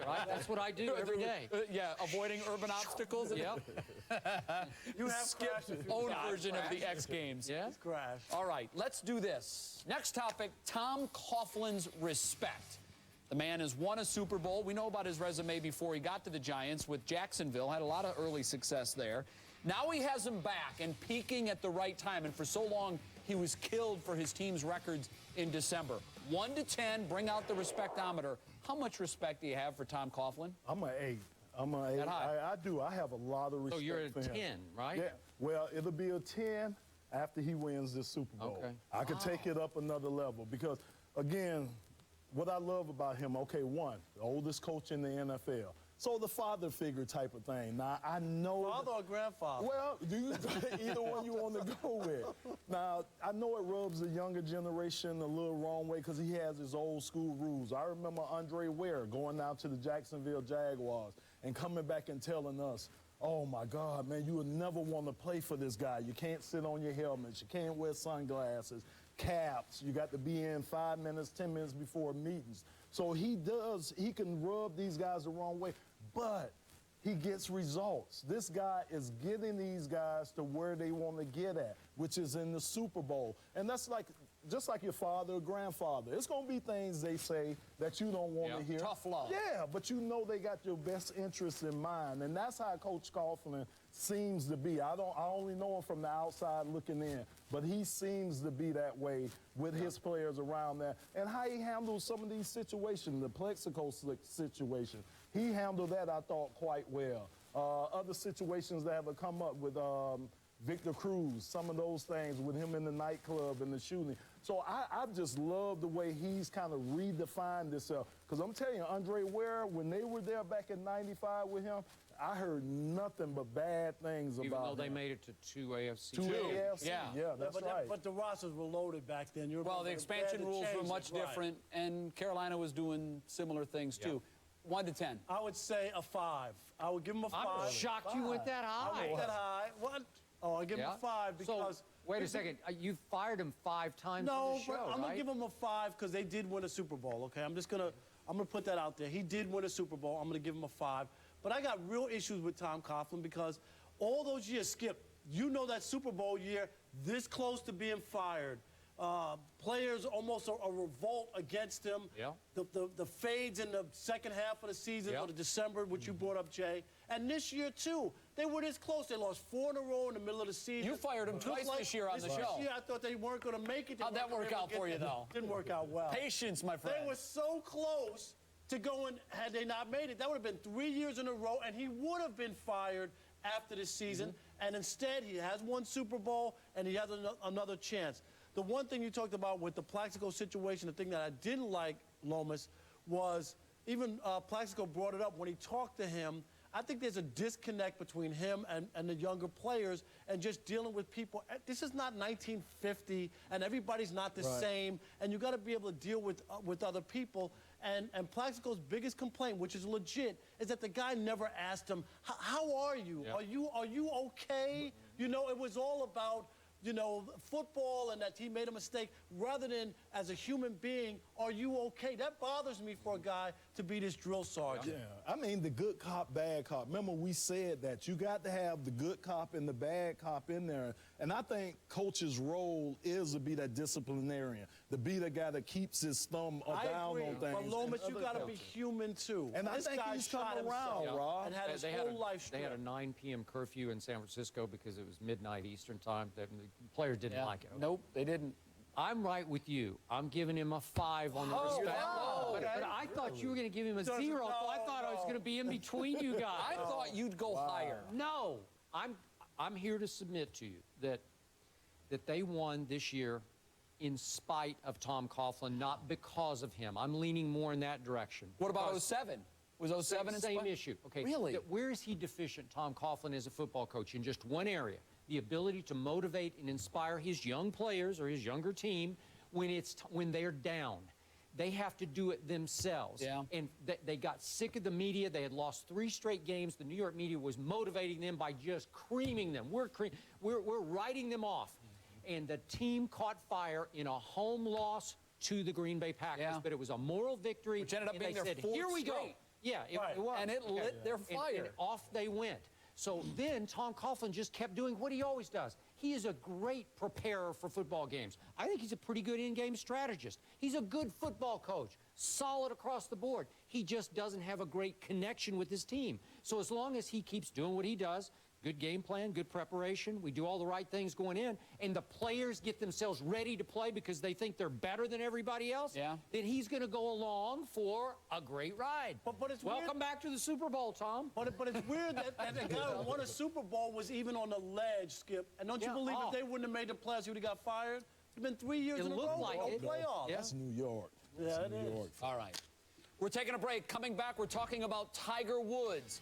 right? That's what I do every day. Yeah, avoiding urban obstacles. Yep. You have Skip crashed a few own times. version of the X Games. Yeah. It's crashed. All right, let's do this. Next topic, Tom Coughlin's respect. The man has won a Super Bowl. We know about his resume before he got to the Giants with Jacksonville. Had a lot of early success there. Now he has him back and peaking at the right time. And for so long, he was killed for his team's records in December. 1 to 10, bring out the respectometer. How much respect do you have for Tom Coughlin? I'm an 8. I'm an 8. That high? I do. I have a lot of respect So you're a for him. 10, right? Yeah. Well, it'll be a 10 after he wins this Super Bowl. Okay. I could take it up another level because, again, what I love about him, okay, one, the oldest coach in the NFL. So the father figure type of thing. Now, I know... Father or grandfather? Well, either one you want to go with. Now, I know it rubs the younger generation a little wrong way because he has his old school rules. I remember Andre Ware going out to the Jacksonville Jaguars and coming back and telling us, oh, my God, man, you would never want to play for this guy. You can't sit on your helmets. You can't wear sunglasses, caps. You got to be in 5 minutes, 10 minutes before meetings. So he can rub these guys the wrong way, but he gets results. This guy is getting these guys to where they want to get at, which is in the Super Bowl. And that's like, just like your father or grandfather. It's going to be things they say that you don't want to hear. Tough love. Yeah, but you know they got your best interests in mind. And that's how Coach Coughlin seems to be. I only know him from the outside looking in, but he seems to be that way with his players around there. And how he handles some of these situations, the Plexico situation, he handled that, I thought, quite well. Other situations that have come up with Victor Cruz, some of those things with him in the nightclub and the shooting. So I just love the way he's kind of redefined himself. Because I'm telling you, Andre Ware, when they were there back in '95 with him, I heard nothing but bad things about him. Even though they made it to 2 AFC. 2 AFC, yeah, that's right. But the rosters were loaded back then. Well, the expansion rules were much different, and Carolina was doing similar things, too. 1 to 10. I would say a 5. I would give him a 5. I'm shocked you went that I high. went that high. What? Oh, I give him a 5 because... So, wait a second. You fired him 5 times No, in the show, but I'm right? going to give him a 5 because they did win a Super Bowl, okay? I'm going to put that out there. He did win a Super Bowl. I'm going to give him a 5. But I got real issues with Tom Coughlin because all those years, Skip, you know that Super Bowl year, this close to being fired. Players almost a revolt against him. Yeah. The fades in the second half of the season or the December, which you brought up, Jay. And this year, too, they were this close. They lost 4 in a row in the middle of the season. You fired him twice this year on the show. This year, I thought they weren't going to make it. How'd that work out for you, though? Didn't work out well. Patience, my friend. They were so close to going, had they not made it. That would have been 3 years in a row, and he would have been fired after this season. And instead, he has won Super Bowl, and he has another chance. The one thing you talked about with the Plaxico situation, the thing that I didn't like, Lomas, was even Plaxico brought it up when he talked to him. I think there's a disconnect between him and the younger players and just dealing with people. This is not 1950, and everybody's not the same, and you got to be able to deal with other people. And Plaxico's biggest complaint, which is legit, is that the guy never asked him, how are you? Yeah. Are you okay? You know, it was all about, you know, football and that he made a mistake, rather than as a human being, are you okay? That bothers me for a guy to be this drill sergeant. Yeah, I mean, the good cop, bad cop. Remember, we said that you got to have the good cop and the bad cop in there. And I think coach's role is to be that disciplinarian, to be the guy that keeps his thumb down on things. But Lomas, you got to be human, too. And I think he's coming around, Rob. And had his whole life stripped. They had a 9 p.m. curfew in San Francisco because it was midnight Eastern time. The players didn't like it. Nope, they didn't. I'm right with you. I'm giving him a 5 on the respect. But I thought you were going to give him a 0. So I thought I was going to be in between you guys. I thought you'd go higher. No, I'm here to submit to you that they won this year in spite of Tom Coughlin, not because of him. I'm leaning more in that direction. What about 07? Was 07 in same issue? Okay. Really? Where is he deficient, Tom Coughlin, as a football coach? In just one area. The ability to motivate and inspire his young players or his younger team when they're down. They have to do it themselves. Yeah. And they got sick of the media. They had lost 3 straight games. The New York media was motivating them by just creaming them. We're writing them off. And the team caught fire in a home loss to the Green Bay Packers. Yeah. But it was a moral victory. Which ended up being their said, 4th here we go. straight. Yeah, it Right. was. And it lit their And fire. off they went. So then Tom Coughlin just kept doing what he always does. He is a great preparer for football games. I think he's a pretty good in-game strategist. He's a good football coach, solid across the board. He just doesn't have a great connection with his team. So as long as he keeps doing what he does, good game plan, good preparation, we do all the right things going in, and the players get themselves ready to play because they think they're better than everybody else, Yeah. then he's going to go along for a great ride. But it's Welcome weird. back to the Super Bowl, Tom. But it's weird that the guy who won a Super Bowl was even on the ledge, Skip. And don't you Yeah. believe Oh. if they wouldn't have made the playoffs, he would have got fired? It's been 3 years It in a looked row. like No it. playoffs. Yeah. That's New York. Yeah, That's it New is. York. All right. We're taking a break. Coming back, we're talking about Tiger Woods.